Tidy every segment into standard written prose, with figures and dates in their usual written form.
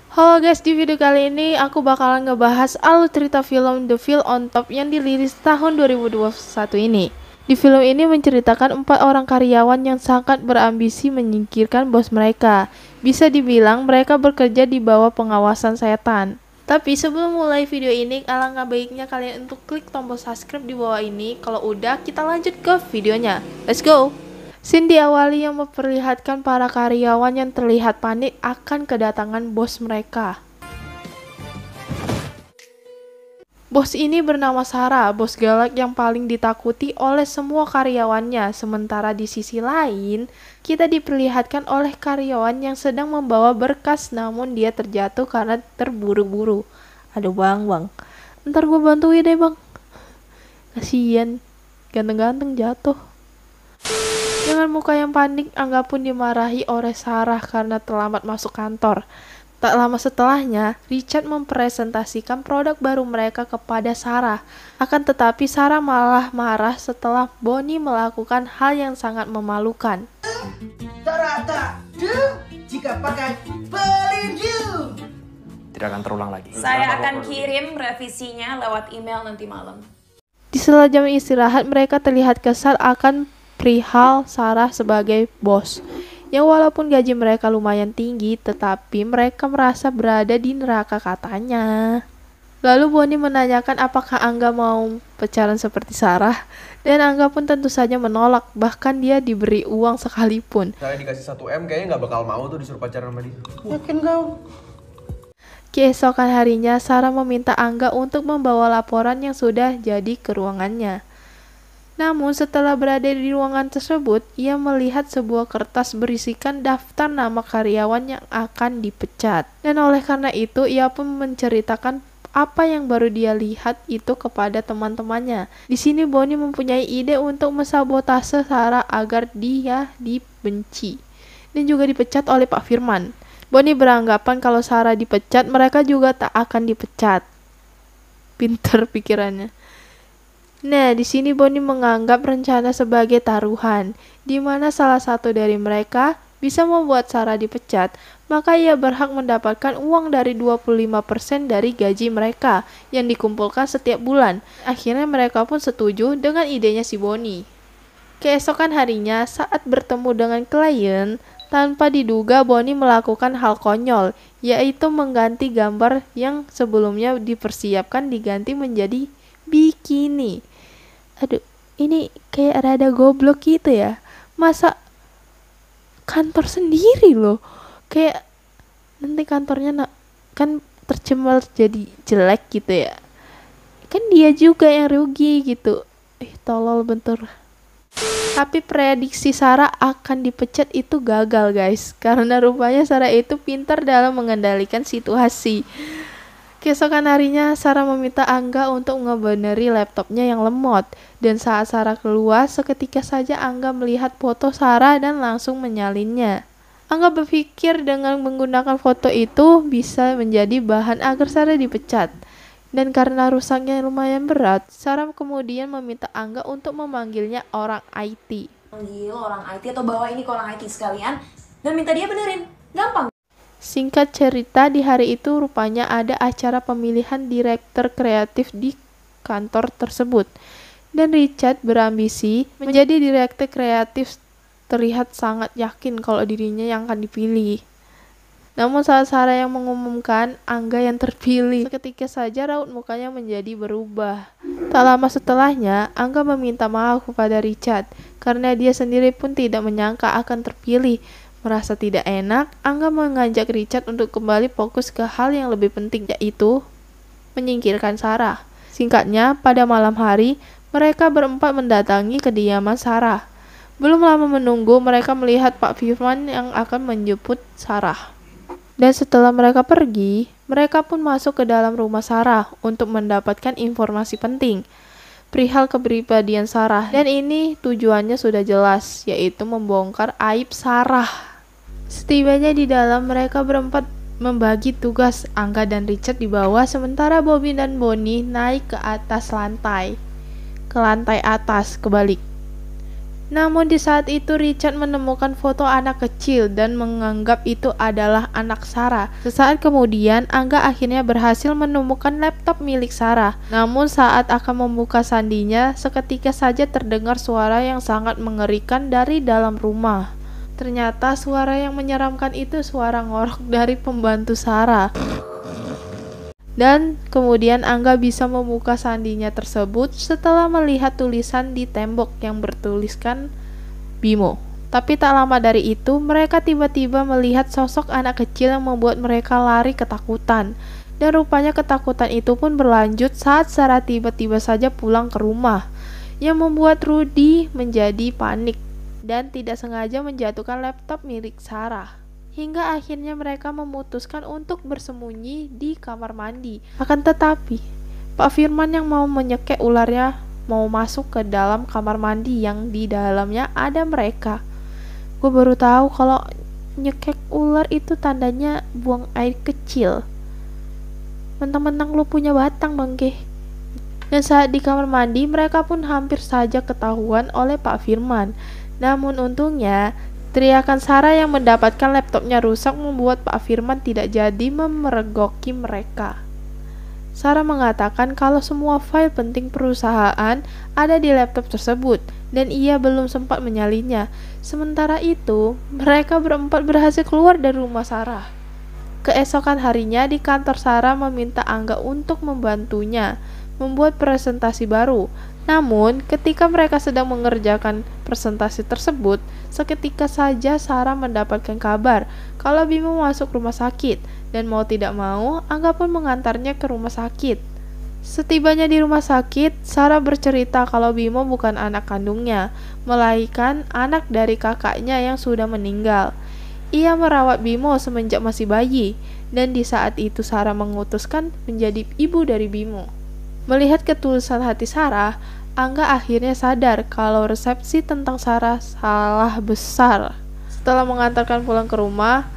Halo guys, di video kali ini aku bakalan ngebahas alur cerita film The Feel on Top yang dirilis tahun 2021 ini. Di film ini menceritakan 4 orang karyawan yang sangat berambisi menyingkirkan bos mereka. Bisa dibilang mereka bekerja di bawah pengawasan setan. Tapi sebelum mulai video ini, alangkah baiknya kalian untuk klik tombol subscribe di bawah ini. Kalau udah, kita lanjut ke videonya. Let's go! Scene diawali yang memperlihatkan para karyawan yang terlihat panik akan kedatangan bos mereka. Bos ini bernama Sarah, bos galak yang paling ditakuti oleh semua karyawannya. Sementara di sisi lain, kita diperlihatkan oleh karyawan yang sedang membawa berkas namun dia terjatuh karena terburu-buru. Aduh bang, ntar gue bantuin deh bang. Kasian, ganteng-ganteng jatuh. Dengan muka yang panik, Angga pun dimarahi oleh Sarah karena terlambat masuk kantor. Tak lama setelahnya, Richard mempresentasikan produk baru mereka kepada Sarah. Akan tetapi Sarah malah marah setelah Bonnie melakukan hal yang sangat memalukan. Sarah tak jika pakai pelinju. Tidak akan terulang lagi. Saya akan kirim revisinya lewat email nanti malam. Di sela jam istirahat, mereka terlihat kesal akan perihal Sarah sebagai bos. Yang walaupun gaji mereka lumayan tinggi, tetapi mereka merasa berada di neraka katanya. Lalu Bonnie menanyakan apakah Angga mau pacaran seperti Sarah, dan Angga pun tentu saja menolak, bahkan dia diberi uang sekalipun. Saya dikasih 1 M kayaknya nggak bakal mau tuh disuruh pacaran sama dia. Yakin kau? Keesokan harinya, Sarah meminta Angga untuk membawa laporan yang sudah jadi ke ruangannya. Namun setelah berada di ruangan tersebut, ia melihat sebuah kertas berisikan daftar nama karyawan yang akan dipecat. Dan oleh karena itu, ia pun menceritakan apa yang baru dia lihat itu kepada teman-temannya. Di sini Bonnie mempunyai ide untuk mensabotase Sarah agar dia dibenci dan juga dipecat oleh Pak Firman. Bonnie beranggapan kalau Sarah dipecat, mereka juga tak akan dipecat. Pinter pikirannya. Nah, di sini Bonnie menganggap rencana sebagai taruhan, di mana salah satu dari mereka bisa membuat Sarah dipecat, maka ia berhak mendapatkan uang dari 25% dari gaji mereka yang dikumpulkan setiap bulan. Akhirnya mereka pun setuju dengan idenya si Bonnie. Keesokan harinya, saat bertemu dengan klien, tanpa diduga Bonnie melakukan hal konyol, yaitu mengganti gambar yang sebelumnya dipersiapkan diganti menjadi bikini. Aduh, ini kayak rada goblok gitu ya. Masa kantor sendiri loh. Kayak nanti kantornya kan tercemar jadi jelek gitu ya. Kan dia juga yang rugi gitu. Tolol bentur. Tapi prediksi Sarah akan dipecat itu gagal guys. Karena rupanya Sarah itu pintar dalam mengendalikan situasi. Keesokan harinya, Sarah meminta Angga untuk ngebeneri laptopnya yang lemot. Dan saat Sarah keluar, seketika saja Angga melihat foto Sarah dan langsung menyalinnya. Angga berpikir dengan menggunakan foto itu bisa menjadi bahan agar Sarah dipecat. Dan karena rusaknya lumayan berat, Sarah kemudian meminta Angga untuk memanggilnya orang IT. Panggil orang IT atau bawa ini ke orang IT sekalian dan minta dia benerin. Gampang. Singkat cerita, di hari itu rupanya ada acara pemilihan direktur kreatif di kantor tersebut. Dan Richard berambisi menjadi direktur kreatif, terlihat sangat yakin kalau dirinya yang akan dipilih. Namun saat Sarah yang mengumumkan Angga yang terpilih, seketika saja raut mukanya menjadi berubah. Tak lama setelahnya, Angga meminta maaf kepada Richard karena dia sendiri pun tidak menyangka akan terpilih. Merasa tidak enak, Angga mengajak Richard untuk kembali fokus ke hal yang lebih penting, yaitu menyingkirkan Sarah. Singkatnya, pada malam hari, mereka berempat mendatangi kediaman Sarah. Belum lama menunggu, mereka melihat Pak Firman yang akan menjemput Sarah. Dan setelah mereka pergi, mereka pun masuk ke dalam rumah Sarah untuk mendapatkan informasi penting perihal kepribadian Sarah. Dan ini tujuannya sudah jelas, yaitu membongkar aib Sarah. Setibanya di dalam, mereka berempat membagi tugas. Angga dan Richard di bawah, sementara Bobby dan Bonnie naik ke atas lantai. Ke lantai atas, kebalik. Namun di saat itu Richard menemukan foto anak kecil dan menganggap itu adalah anak Sarah. Sesaat kemudian, Angga akhirnya berhasil menemukan laptop milik Sarah. Namun saat akan membuka sandinya, seketika saja terdengar suara yang sangat mengerikan dari dalam rumah. Ternyata suara yang menyeramkan itu suara ngorok dari pembantu Sarah. Dan kemudian Angga bisa membuka sandinya tersebut setelah melihat tulisan di tembok yang bertuliskan Bimo. Tapi tak lama dari itu, mereka tiba-tiba melihat sosok anak kecil yang membuat mereka lari ketakutan. Dan rupanya ketakutan itu pun berlanjut saat Sarah tiba-tiba saja pulang ke rumah, yang membuat Rudy menjadi panik dan tidak sengaja menjatuhkan laptop milik Sarah. Hingga akhirnya mereka memutuskan untuk bersembunyi di kamar mandi. Akan tetapi, Pak Firman yang mau menyekek ularnya mau masuk ke dalam kamar mandi yang di dalamnya ada mereka. Gue baru tahu kalau nyekek ular itu tandanya buang air kecil. Mentang-mentang lu punya batang, Bangke. Dan saat di kamar mandi, mereka pun hampir saja ketahuan oleh Pak Firman. Namun untungnya, teriakan Sarah yang mendapatkan laptopnya rusak membuat Pak Firman tidak jadi memergoki mereka. Sarah mengatakan kalau semua file penting perusahaan ada di laptop tersebut dan ia belum sempat menyalinya. Sementara itu, mereka berempat berhasil keluar dari rumah Sarah. Keesokan harinya di kantor, Sarah meminta Angga untuk membantunya membuat presentasi baru. Namun, ketika mereka sedang mengerjakan presentasi tersebut, seketika saja Sarah mendapatkan kabar kalau Bimo masuk rumah sakit, dan mau tidak mau, Angga pun mengantarnya ke rumah sakit. Setibanya di rumah sakit, Sarah bercerita kalau Bimo bukan anak kandungnya, melainkan anak dari kakaknya yang sudah meninggal. Ia merawat Bimo semenjak masih bayi, dan di saat itu Sarah mengutuskan menjadi ibu dari Bimo. Melihat ketulusan hati Sarah, Angga akhirnya sadar kalau resepsi tentang Sarah salah besar. Setelah mengantarkan pulang ke rumah,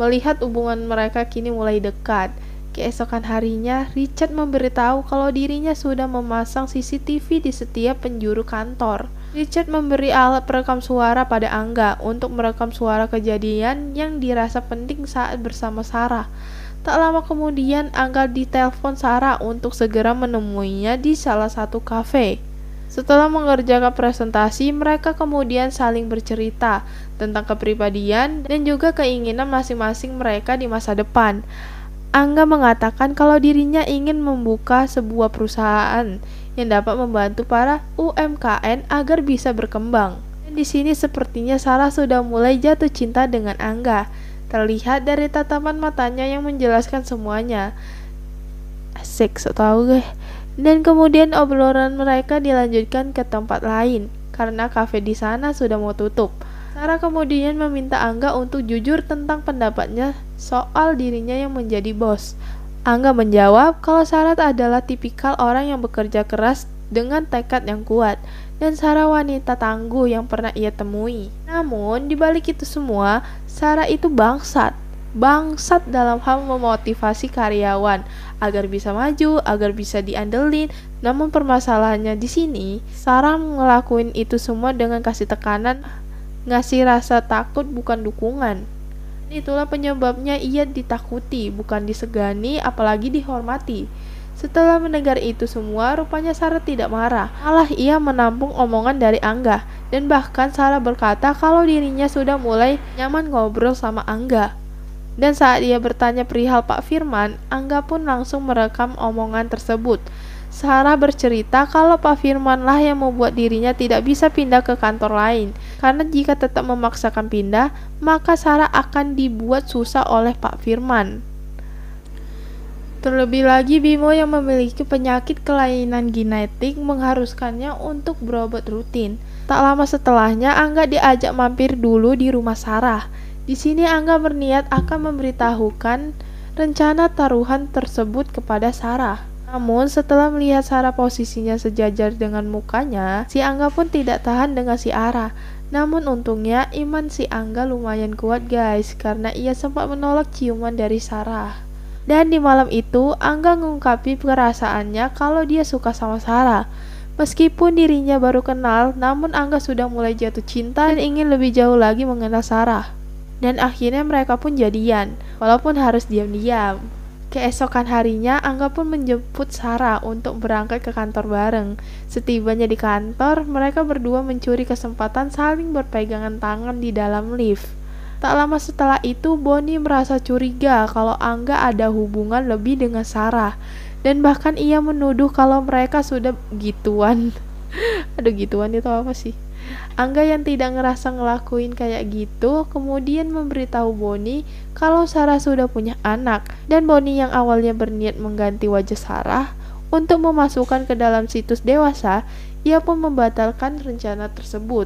melihat hubungan mereka kini mulai dekat. Keesokan harinya, Richard memberitahu kalau dirinya sudah memasang CCTV di setiap penjuru kantor. Richard memberi alat perekam suara pada Angga untuk merekam suara kejadian yang dirasa penting saat bersama Sarah. Tak lama kemudian, Angga ditelepon Sarah untuk segera menemuinya di salah satu kafe. Setelah mengerjakan presentasi, mereka kemudian saling bercerita tentang kepribadian dan juga keinginan masing-masing mereka di masa depan. Angga mengatakan kalau dirinya ingin membuka sebuah perusahaan yang dapat membantu para UMKM agar bisa berkembang. Dan di sini sepertinya Sarah sudah mulai jatuh cinta dengan Angga. Terlihat dari tatapan matanya yang menjelaskan semuanya. Asik, so tau gue. Dan kemudian obrolan mereka dilanjutkan ke tempat lain karena kafe di sana sudah mau tutup. Sarah kemudian meminta Angga untuk jujur tentang pendapatnya soal dirinya yang menjadi bos. Angga menjawab kalau Sarah adalah tipikal orang yang bekerja keras dengan tekad yang kuat, dan Sarah wanita tangguh yang pernah ia temui. Namun di balik itu semua, Sarah itu bangsat dalam hal memotivasi karyawan agar bisa maju, agar bisa diandelin. Namun permasalahannya di sini, Sarah ngelakuin itu semua dengan kasih tekanan, ngasih rasa takut bukan dukungan. Itulah penyebabnya ia ditakuti, bukan disegani, apalagi dihormati. Setelah mendengar itu semua, rupanya Sarah tidak marah. Malah ia menampung omongan dari Angga, dan bahkan Sarah berkata kalau dirinya sudah mulai nyaman ngobrol sama Angga. Dan saat ia bertanya perihal Pak Firman, Angga pun langsung merekam omongan tersebut. Sarah bercerita kalau Pak Firman lah yang membuat dirinya tidak bisa pindah ke kantor lain, karena jika tetap memaksakan pindah, maka Sarah akan dibuat susah oleh Pak Firman. Terlebih lagi, Bimo yang memiliki penyakit kelainan genetik mengharuskannya untuk berobat rutin. Tak lama setelahnya, Angga diajak mampir dulu di rumah Sarah. Di sini Angga berniat akan memberitahukan rencana taruhan tersebut kepada Sarah. Namun setelah melihat Sarah posisinya sejajar dengan mukanya, si Angga pun tidak tahan dengan si Ara. Namun untungnya iman si Angga lumayan kuat guys, karena ia sempat menolak ciuman dari Sarah. Dan di malam itu, Angga mengungkapi perasaannya kalau dia suka sama Sarah. Meskipun dirinya baru kenal, namun Angga sudah mulai jatuh cinta dan ingin lebih jauh lagi mengenal Sarah. Dan akhirnya mereka pun jadian, walaupun harus diam-diam. Keesokan harinya, Angga pun menjemput Sarah untuk berangkat ke kantor bareng. Setibanya di kantor, mereka berdua mencuri kesempatan saling berpegangan tangan di dalam lift. Tak lama setelah itu, Bonnie merasa curiga kalau Angga ada hubungan lebih dengan Sarah. Dan bahkan ia menuduh kalau mereka sudah gituan. Aduh, gituan itu apa sih? Angga yang tidak ngerasa ngelakuin kayak gitu, kemudian memberitahu Bonnie kalau Sarah sudah punya anak. Dan Bonnie yang awalnya berniat mengganti wajah Sarah untuk memasukkan ke dalam situs dewasa, ia pun membatalkan rencana tersebut.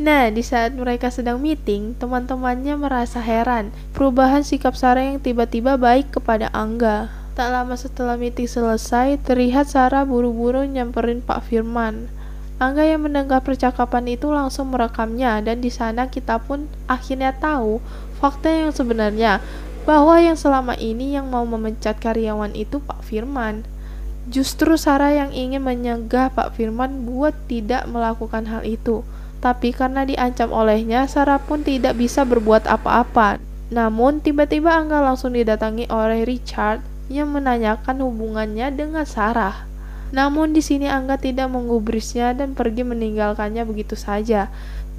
Nah, di saat mereka sedang meeting, teman-temannya merasa heran perubahan sikap Sarah yang tiba-tiba baik kepada Angga. Tak lama setelah meeting selesai, terlihat Sarah buru-buru nyamperin Pak Firman. Angga yang mendengar percakapan itu langsung merekamnya, dan di sana kita pun akhirnya tahu fakta yang sebenarnya, bahwa yang selama ini yang mau memecat karyawan itu Pak Firman. Justru Sarah yang ingin menyegah Pak Firman buat tidak melakukan hal itu. Tapi karena diancam olehnya, Sarah pun tidak bisa berbuat apa-apa. Namun tiba-tiba Angga langsung didatangi oleh Richard yang menanyakan hubungannya dengan Sarah. Namun di sini Angga tidak menggubrisnya dan pergi meninggalkannya begitu saja.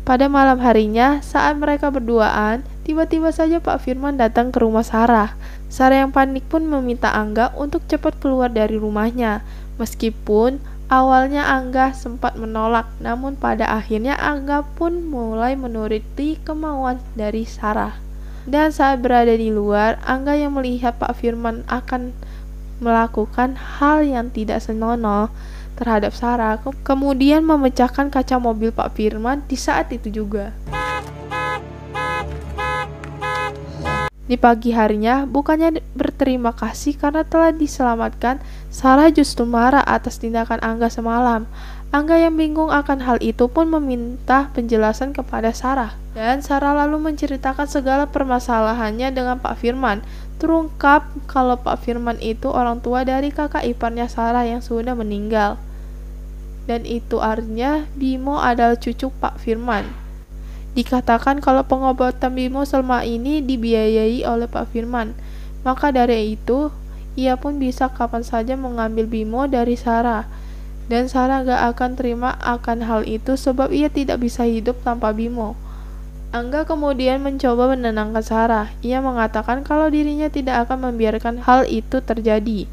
Pada malam harinya, saat mereka berduaan, tiba-tiba saja Pak Firman datang ke rumah Sarah. Sarah yang panik pun meminta Angga untuk cepat keluar dari rumahnya. Meskipun awalnya Angga sempat menolak, namun pada akhirnya Angga pun mulai menuruti kemauan dari Sarah. Dan saat berada di luar, Angga yang melihat Pak Firman akan melakukan hal yang tidak senonoh terhadap Sarah, kemudian memecahkan kaca mobil Pak Firman di saat itu juga. Di pagi harinya, bukannya berterima kasih karena telah diselamatkan, Sarah justru marah atas tindakan Angga semalam. Angga yang bingung akan hal itu pun meminta penjelasan kepada Sarah. Dan Sarah lalu menceritakan segala permasalahannya dengan Pak Firman. Terungkap kalau Pak Firman itu orang tua dari kakak iparnya Sarah yang sudah meninggal. Dan itu artinya Bimo adalah cucu Pak Firman. Dikatakan kalau pengobatan Bimo selama ini dibiayai oleh Pak Firman. Maka dari itu, ia pun bisa kapan saja mengambil Bimo dari Sarah. Dan Sarah gak akan terima akan hal itu sebab ia tidak bisa hidup tanpa Bimo. Angga kemudian mencoba menenangkan Sarah. Ia mengatakan kalau dirinya tidak akan membiarkan hal itu terjadi.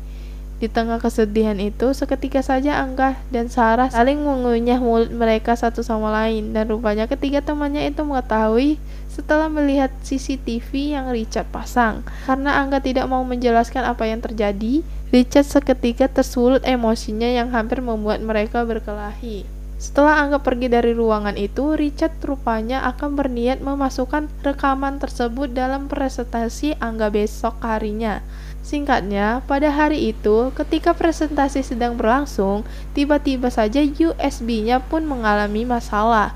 Di tengah kesedihan itu, seketika saja Angga dan Sarah saling mengunyah mulut mereka satu sama lain. Dan rupanya ketiga temannya itu mengetahui setelah melihat CCTV yang Richard pasang. Karena Angga tidak mau menjelaskan apa yang terjadi, Richard seketika tersulut emosinya yang hampir membuat mereka berkelahi. Setelah Angga pergi dari ruangan itu, Richard rupanya akan berniat memasukkan rekaman tersebut dalam presentasi Angga besok harinya. Singkatnya, pada hari itu, ketika presentasi sedang berlangsung, tiba-tiba saja USB-nya pun mengalami masalah.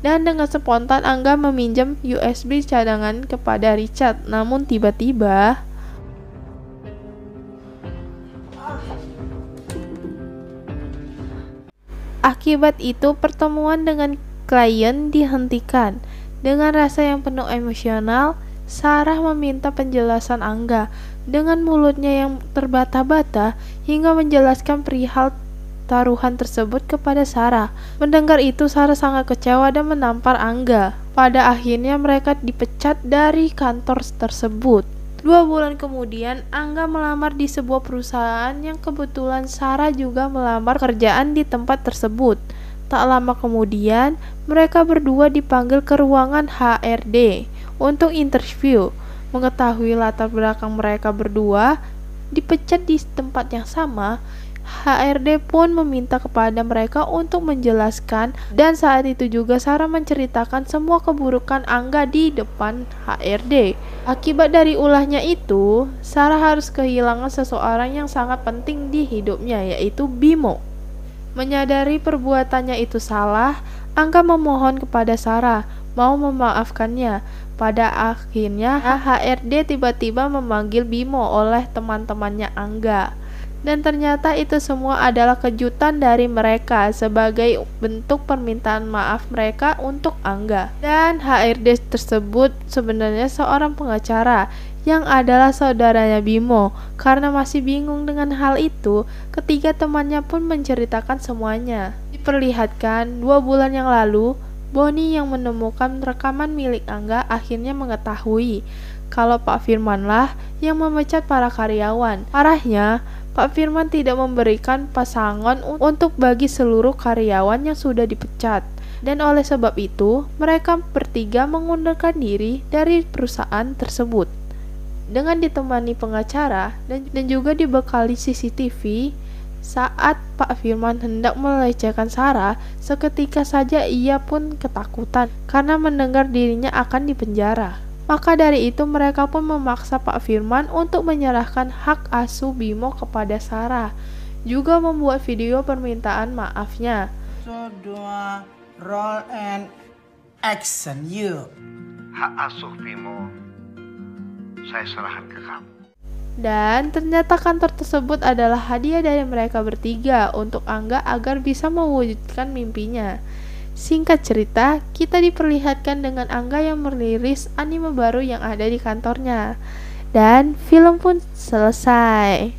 Dan dengan spontan Angga meminjam USB cadangan kepada Richard. Namun tiba-tiba akibat itu pertemuan dengan klien dihentikan. Dengan rasa yang penuh emosional, Sarah meminta penjelasan Angga dengan mulutnya yang terbata-bata hingga menjelaskan perihal taruhan tersebut kepada Sarah. Mendengar itu, Sarah sangat kecewa dan menampar Angga. Pada akhirnya mereka dipecat dari kantor tersebut. 2 bulan kemudian, Angga melamar di sebuah perusahaan yang kebetulan Sarah juga melamar kerjaan di tempat tersebut. Tak lama kemudian, mereka berdua dipanggil ke ruangan HRD untuk interview. Mengetahui latar belakang mereka berdua dipecat di tempat yang sama, HRD pun meminta kepada mereka untuk menjelaskan, dan saat itu juga Sarah menceritakan semua keburukan Angga di depan HRD. Akibat dari ulahnya itu, Sarah harus kehilangan seseorang yang sangat penting di hidupnya, yaitu Bimo. Menyadari perbuatannya itu salah, Angga memohon kepada Sarah mau memaafkannya. Pada akhirnya HRD tiba-tiba memanggil Bimo oleh teman-temannya Angga. Dan ternyata itu semua adalah kejutan dari mereka sebagai bentuk permintaan maaf mereka untuk Angga. Dan HRD tersebut sebenarnya seorang pengacara yang adalah saudaranya Bimo. Karena masih bingung dengan hal itu, ketiga temannya pun menceritakan semuanya. Diperlihatkan 2 bulan yang lalu, Boni yang menemukan rekaman milik Angga akhirnya mengetahui kalau Pak Firman lah yang memecat para karyawan. Parahnya, Pak Firman tidak memberikan pesangon untuk bagi seluruh karyawan yang sudah dipecat. Dan oleh sebab itu, mereka bertiga mengundurkan diri dari perusahaan tersebut. Dengan ditemani pengacara dan juga dibekali CCTV, saat Pak Firman hendak melecehkan Sarah, seketika saja ia pun ketakutan karena mendengar dirinya akan dipenjara. Maka dari itu mereka pun memaksa Pak Firman untuk menyerahkan hak asuh Bimo kepada Sarah, juga membuat video permintaan maafnya. So, 2, roll and action, you. Hak asuh Bimo saya serahkan ke kamu. Dan ternyata kantor tersebut adalah hadiah dari mereka bertiga untuk Angga agar bisa mewujudkan mimpinya. Singkat cerita, kita diperlihatkan dengan Angga yang merilis anime baru yang ada di kantornya. Dan film pun selesai.